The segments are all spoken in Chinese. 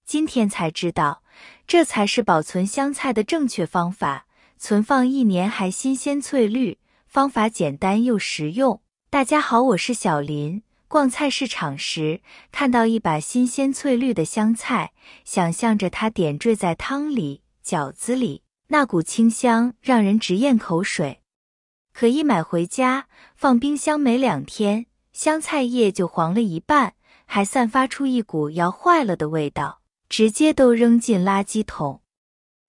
今天才知道，这才是保存香菜的正确方法，存放1年还新鲜翠绿，方法简单又实用。大家好，我是小林。逛菜市场时，看到一把新鲜翠绿的香菜，想象着它点缀在汤里、饺子里，那股清香让人直咽口水。可一买回家，放冰箱没2天，香菜叶就黄了一半，还散发出一股要坏了的味道，直接都扔进垃圾桶。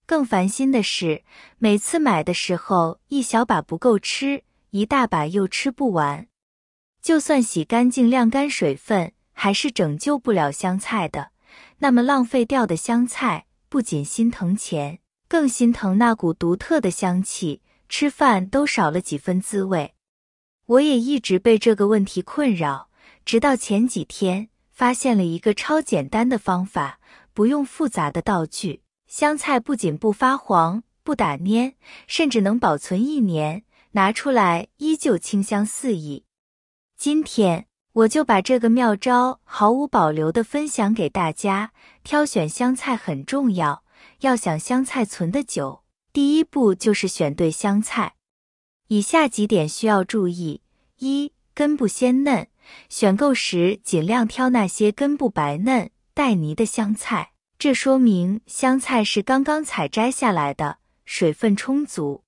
更烦心的是，每次买的时候一小把不够吃，一大把又吃不完。就算洗干净晾干水分，还是拯救不了香菜的。那么浪费掉的香菜，不仅心疼钱，更心疼那股独特的香气，吃饭都少了几分滋味。我也一直被这个问题困扰，直到前几天发现了一个超简单的方法，不用复杂的道具，香菜不仅不发黄、不打蔫，甚至能保存1年，拿出来依旧清香四溢。今天我就把这个妙招毫无保留地分享给大家。挑选香菜很重要，要想香菜存得久，第一步就是选对香菜。以下几点需要注意： 1. 根部鲜嫩，选购时尽量挑那些根部白嫩、带泥的香菜，这说明香菜是刚刚采摘下来的，水分充足。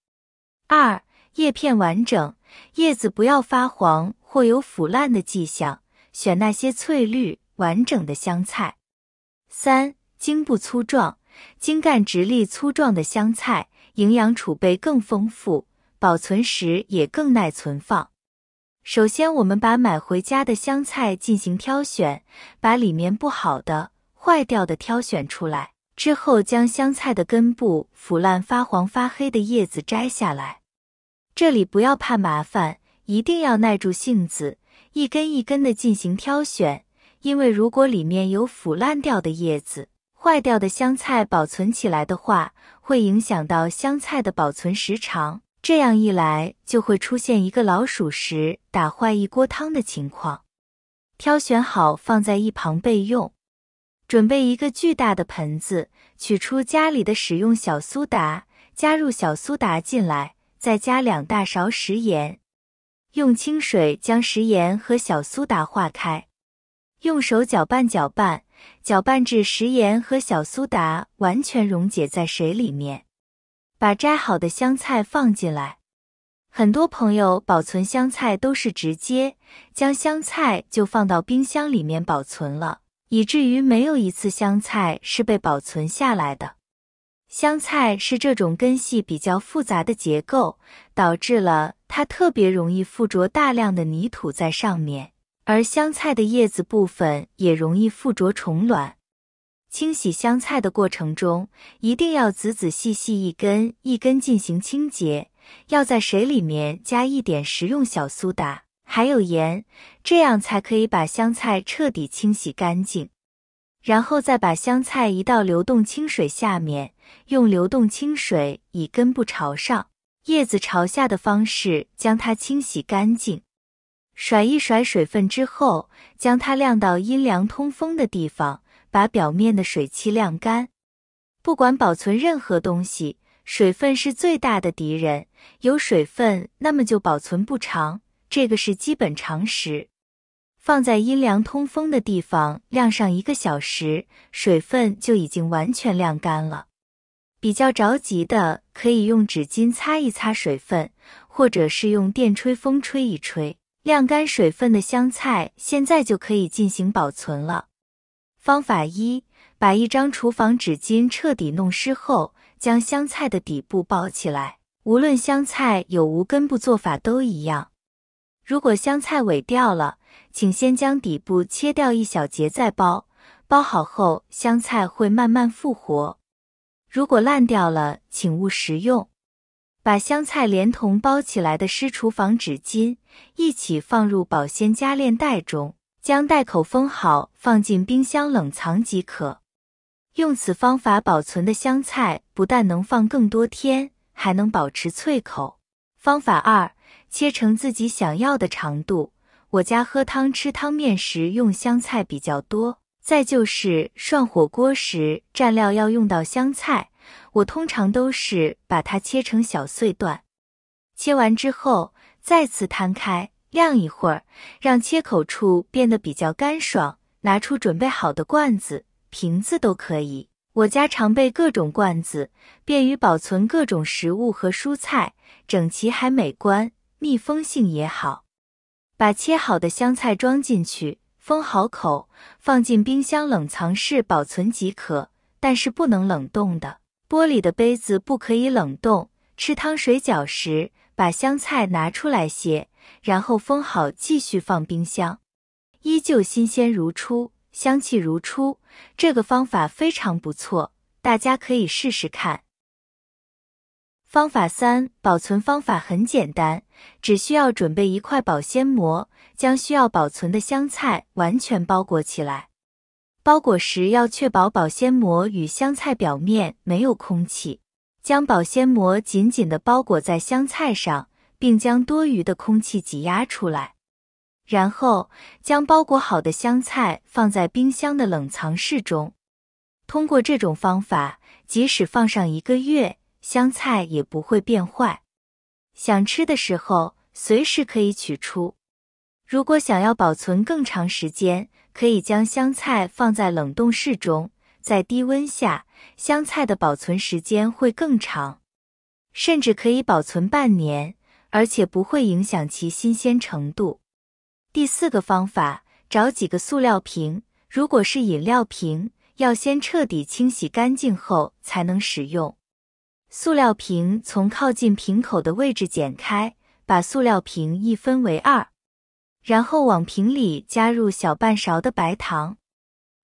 2. 叶片完整，叶子不要发黄或有腐烂的迹象，选那些翠绿、完整的香菜。3. 茎部粗壮，茎干直立粗壮的香菜，营养储备更丰富，保存时也更耐存放。首先，我们把买回家的香菜进行挑选，把里面不好的、坏掉的挑选出来，之后将香菜的根部腐烂发黄发黑的叶子摘下来。这里不要怕麻烦，一定要耐住性子，一根一根的进行挑选，因为如果里面有腐烂掉的叶子，坏掉的香菜保存起来的话，会影响到香菜的保存时长，这样一来就会出现一个老鼠屎打坏一锅汤的情况。挑选好放在一旁备用。准备一个巨大的盆子，取出家里的使用小苏打，加入小苏打进来，再加2大勺食盐。用清水将食盐和小苏打化开，用手搅拌搅拌，搅拌至食盐和小苏打完全溶解在水里面。把摘好的香菜放进来。很多朋友保存香菜都是直接将香菜就放到冰箱里面保存了，以至于没有一次香菜是被保存下来的。香菜是这种根系比较复杂的结构，导致了它特别容易附着大量的泥土在上面，而香菜的叶子部分也容易附着虫卵。清洗香菜的过程中，一定要仔仔细细一根一根进行清洁，要在水里面加一点食用小苏打，还有盐，这样才可以把香菜彻底清洗干净。然后再把香菜移到流动清水下面，用流动清水以根部朝上、叶子朝下的方式将它清洗干净。甩一甩水分之后，将它晾到阴凉通风的地方，把表面的水汽晾干。不管保存任何东西，水分是最大的敌人，有水分那么就保存不长，这个是基本常识。放在阴凉通风的地方晾上1个小时，水分就已经完全晾干了。比较着急的，可以用纸巾擦一擦水分，或者是用电吹风吹一吹，晾干水分的香菜现在就可以进行保存了。方法1，把一张厨房纸巾彻底弄湿后，将香菜的底部包起来，无论香菜有无根部做法都一样。如果香菜萎掉了，请先将底部切掉一小节再包，包好后香菜会慢慢复活。如果烂掉了，请勿食用。把香菜连同包起来的湿厨房纸巾一起放入保鲜夹链袋中，将袋口封好，放进冰箱冷藏即可。用此方法保存的香菜不但能放更多天，还能保持脆口。方法2，切成自己想要的长度。我家喝汤吃汤面时用香菜比较多，再就是涮火锅时蘸料要用到香菜，我通常都是把它切成小碎段。切完之后再次摊开晾一会儿，让切口处变得比较干爽，拿出准备好的罐子、瓶子都可以。我家常备各种罐子，便于保存各种食物和蔬菜，整齐还美观，密封性也好。把切好的香菜装进去，封好口，放进冰箱冷藏室保存即可，但是不能冷冻的。玻璃的杯子不可以冷冻。吃汤水饺时，把香菜拿出来些，然后封好继续放冰箱。依旧新鲜如初，香气如初，这个方法非常不错，大家可以试试看。方法3，保存方法很简单，只需要准备一块保鲜膜，将需要保存的香菜完全包裹起来。包裹时要确保保鲜膜与香菜表面没有空气，将保鲜膜紧紧地包裹在香菜上，并将多余的空气挤压出来。然后将包裹好的香菜放在冰箱的冷藏室中。通过这种方法，即使放上1个月，香菜也不会变坏。想吃的时候，随时可以取出。如果想要保存更长时间，可以将香菜放在冷冻室中，在低温下，香菜的保存时间会更长，甚至可以保存半年，而且不会影响其新鲜程度。第4个方法，找几个塑料瓶，如果是饮料瓶，要先彻底清洗干净后才能使用。塑料瓶从靠近瓶口的位置剪开，把塑料瓶一分为2，然后往瓶里加入小半勺的白糖。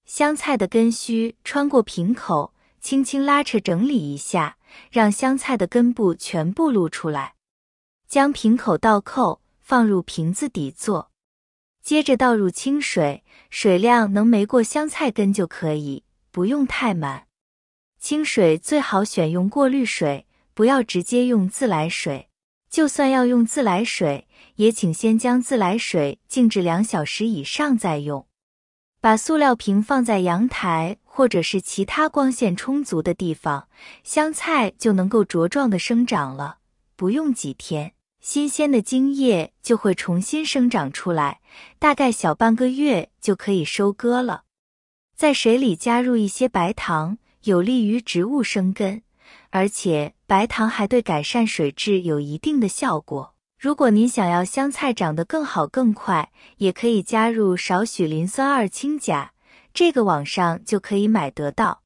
香菜的根须穿过瓶口，轻轻拉扯整理一下，让香菜的根部全部露出来。将瓶口倒扣，放入瓶子底座。接着倒入清水，水量能没过香菜根就可以，不用太满。清水最好选用过滤水，不要直接用自来水。就算要用自来水，也请先将自来水静置2小时以上再用。把塑料瓶放在阳台或者是其他光线充足的地方，香菜就能够茁壮的生长了。不用几天，新鲜的茎叶就会重新生长出来，大概小半个月就可以收割了。在水里加入一些白糖，有利于植物生根，而且白糖还对改善水质有一定的效果。如果您想要香菜长得更好更快，也可以加入少许磷酸二氢钾，这个网上就可以买得到。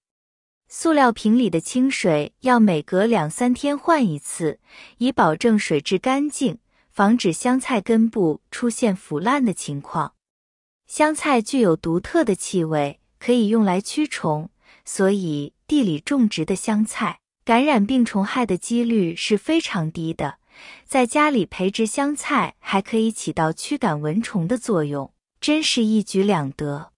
塑料瓶里的清水要每隔2-3天换一次，以保证水质干净，防止香菜根部出现腐烂的情况。香菜具有独特的气味，可以用来驱虫，所以地里种植的香菜感染病虫害的几率是非常低的。在家里培植香菜还可以起到驱赶蚊虫的作用，真是一举两得。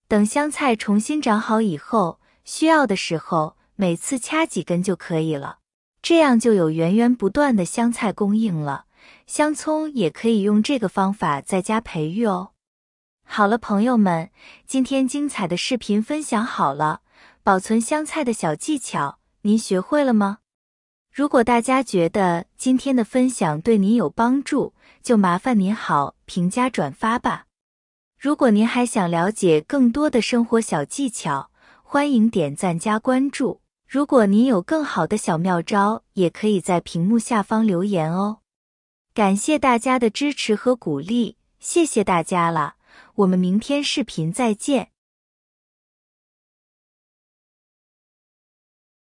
等香菜重新长好以后，需要的时候每次掐几根就可以了，这样就有源源不断的香菜供应了。香葱也可以用这个方法在家培育哦。好了，朋友们，今天精彩的视频分享好了，保存香菜的小技巧，您学会了吗？如果大家觉得今天的分享对您有帮助，就麻烦您好评价转发吧。如果您还想了解更多的生活小技巧，欢迎点赞加关注。如果您有更好的小妙招，也可以在屏幕下方留言哦。感谢大家的支持和鼓励，谢谢大家了，我们明天视频再见。